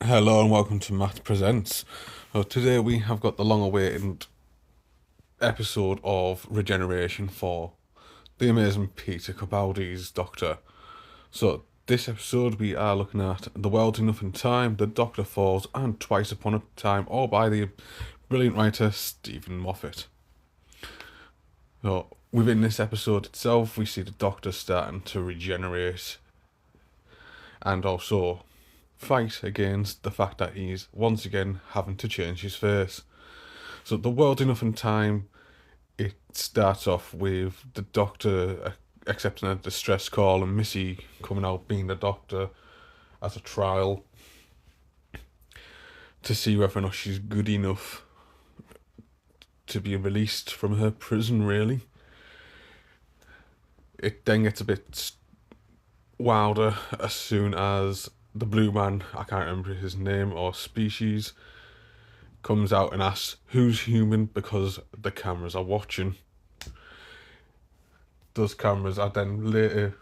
Hello and welcome to Matt Presents. So today we have got the long-awaited episode of Regeneration for the amazing Peter Capaldi's Doctor. So this episode we are looking at The World's Enough in Time, The Doctor Falls, and Twice Upon a Time, all by the brilliant writer Stephen Moffat. So within this episode itself, we see the Doctor starting to regenerate and also fight against the fact that he's once again having to change his face. So The World Enough in Time, it starts off with the Doctor accepting a distress call and Missy coming out being the Doctor as a trial to see whether or not she's good enough to be released from her prison, really. It then gets a bit wilder as soon as the blue man, I can't remember his name or species, comes out and asks who's human because the cameras are watching. Those cameras are then later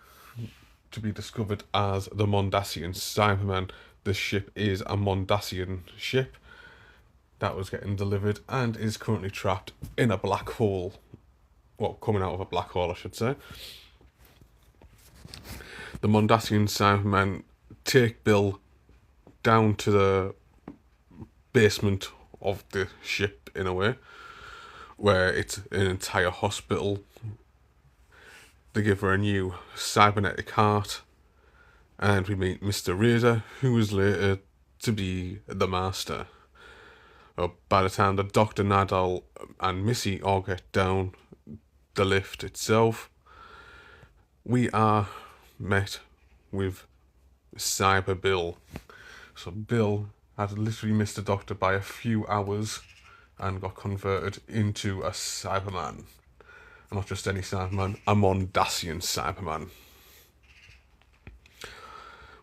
to be discovered as the Mondasian Cyberman. The ship is a Mondasian ship that was getting delivered and is currently trapped in a black hole. Well, coming out of a black hole, I should say. The Mondasian Cybermen take Bill down to the basement of the ship, in a way, where it's an entire hospital. They give her a new cybernetic heart, and we meet Mr. Razor, who is later to be the Master. By the time the Doctor, Nadal, and Missy all get down the lift itself, we are met with Cyber Bill. So Bill had literally missed the Doctor by a few hours and got converted into a Cyberman. Not just any Cyberman, a Mondasian Cyberman.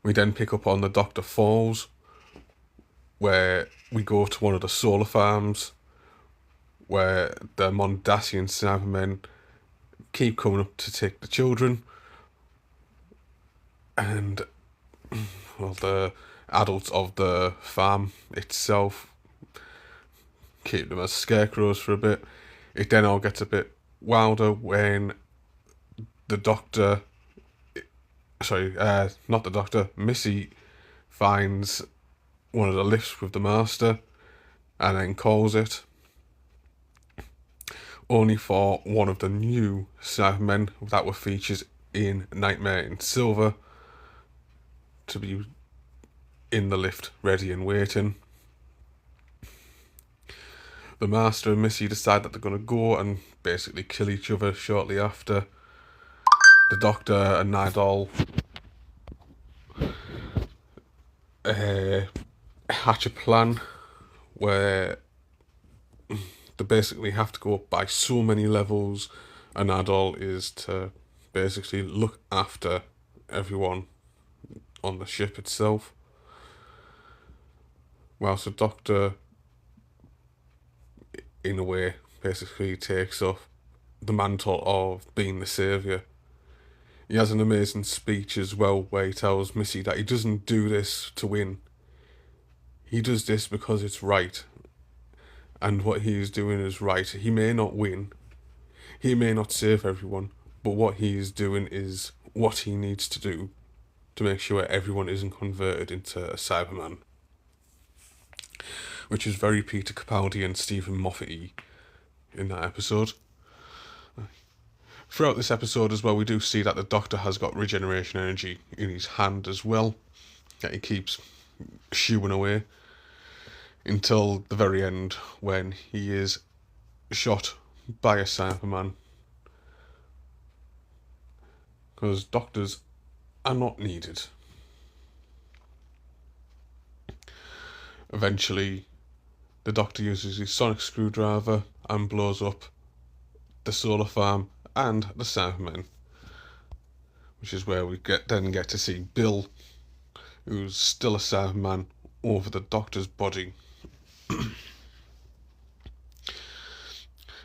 We then pick up on the Doctor Falls, where we go to one of the solar farms, where the Mondasian Cybermen keep coming up to take the children, and well, the adults of the farm itself keep them as scarecrows for a bit. It then all gets a bit wilder when the Doctor, not the Doctor, Missy finds one of the lifts with the Master and then calls it, only for one of the new Cybermen that were featured in Nightmare in Silver to be in the lift, ready and waiting. The Master and Missy decide that they're going to go and basically kill each other shortly after. The Doctor and Nidal hatch a plan where they basically have to go up by so many levels, and Nidal is to basically look after everyone on the ship itself, whilst the Doctor, in a way, basically takes up the mantle of being the saviour. He has an amazing speech as well where he tells Missy that he doesn't do this to win. He does this because it's right. And what he is doing is right. He may not win. He may not save everyone. But what he is doing is what he needs to do to make sure everyone isn't converted into a Cyberman. Which is very Peter Capaldi and Stephen Moffat-y in that episode. Throughout this episode as well, we do see that the Doctor has got regeneration energy in his hand as well, that he keeps shooing away until the very end when he is shot by a Cyberman. Because doctors are not needed. Eventually, the Doctor uses his sonic screwdriver and blows up the solar farm and the Cybermen, which is where we get to see Bill, who's still a Cyberman, over the Doctor's body.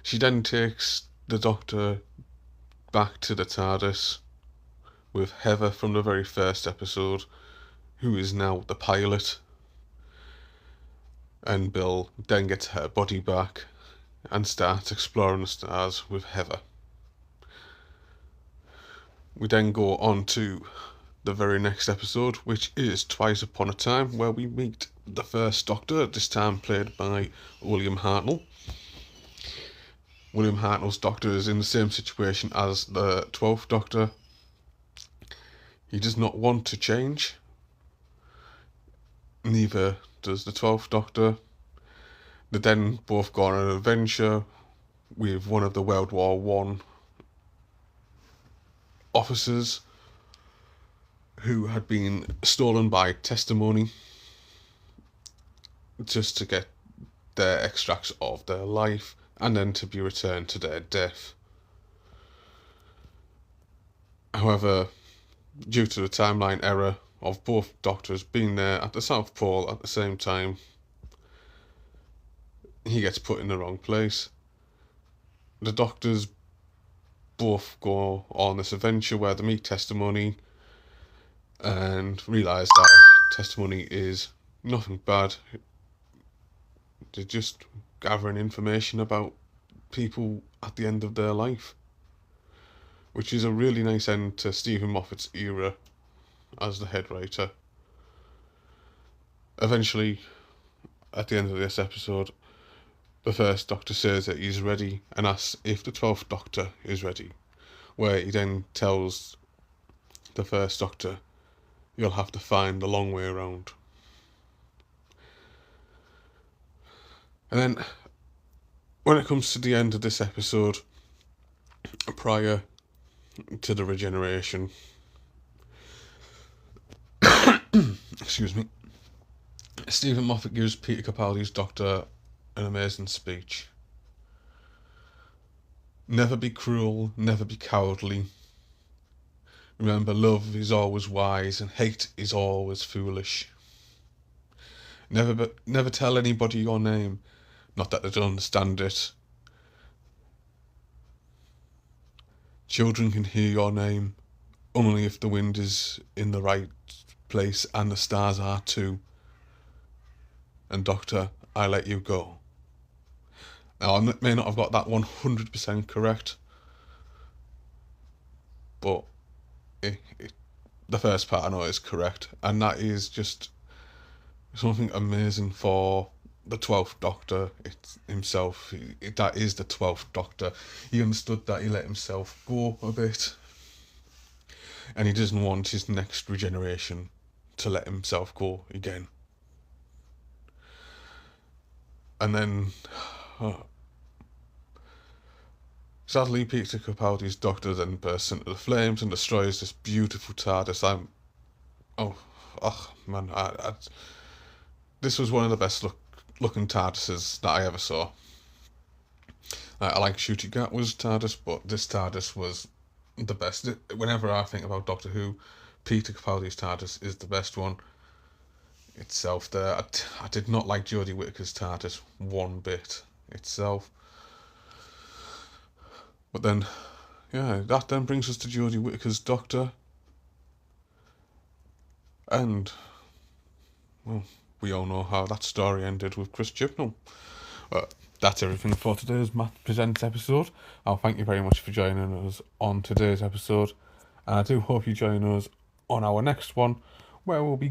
She then takes the Doctor back to the TARDIS with Heather from the very first episode, who is now the pilot. And Bill then gets her body back and starts exploring the stars with Heather. We then go on to the very next episode, which is Twice Upon a Time, where we meet the first Doctor, this time played by William Hartnell. William Hartnell's Doctor is in the same situation as the 12th Doctor. He does not want to change. Neither does the 12th Doctor. They then both go on an adventure with one of the World War One officers who had been stolen by testimony, just to get their extracts of their life and then to be returned to their death. However, due to the timeline error of both Doctors being there at the South Pole at the same time, he gets put in the wrong place. The Doctors both go on this adventure where they meet testimony and realise that testimony is nothing bad. They're just gathering information about people at the end of their life, which is a really nice end to Stephen Moffat's era as the head writer. Eventually, at the end of this episode, the first Doctor says that he's ready and asks if the 12th Doctor is ready, where he then tells the first Doctor, "You'll have to find the long way around." And then, when it comes to the end of this episode, prior to the regeneration, excuse me, Stephen Moffat gives Peter Capaldi's Doctor an amazing speech. "Never be cruel, never be cowardly. Remember, love is always wise and hate is always foolish. Never tell anybody your name, not that they don't understand it. Children can hear your name only if the wind is in the right place and the stars are too. And Doctor, I let you go." Now, I may not have got that 100% correct, but the first part I know is correct, and that is just something amazing for the 12th Doctor himself. That is the 12th Doctor. He understood that he let himself go a bit, and he doesn't want his next regeneration to let himself go again. And then, sadly, Peter Capaldi's Doctor then bursts into the flames and destroys this beautiful TARDIS. This was one of the best looking TARDISes that I ever saw. I like Ncuti Gatwa's TARDIS, but this TARDIS was the best. Whenever I think about Doctor Who, Peter Capaldi's TARDIS is the best one itself there. I did not like Jodie Whittaker's TARDIS one bit itself. But then, yeah, that then brings us to Jodie Whittaker's Doctor. And, well, we all know how that story ended with Chris Chibnall. That's everything for today's Matt Presents episode. I'll thank you very much for joining us on today's episode. And I do hope you join us on our next one, where we'll be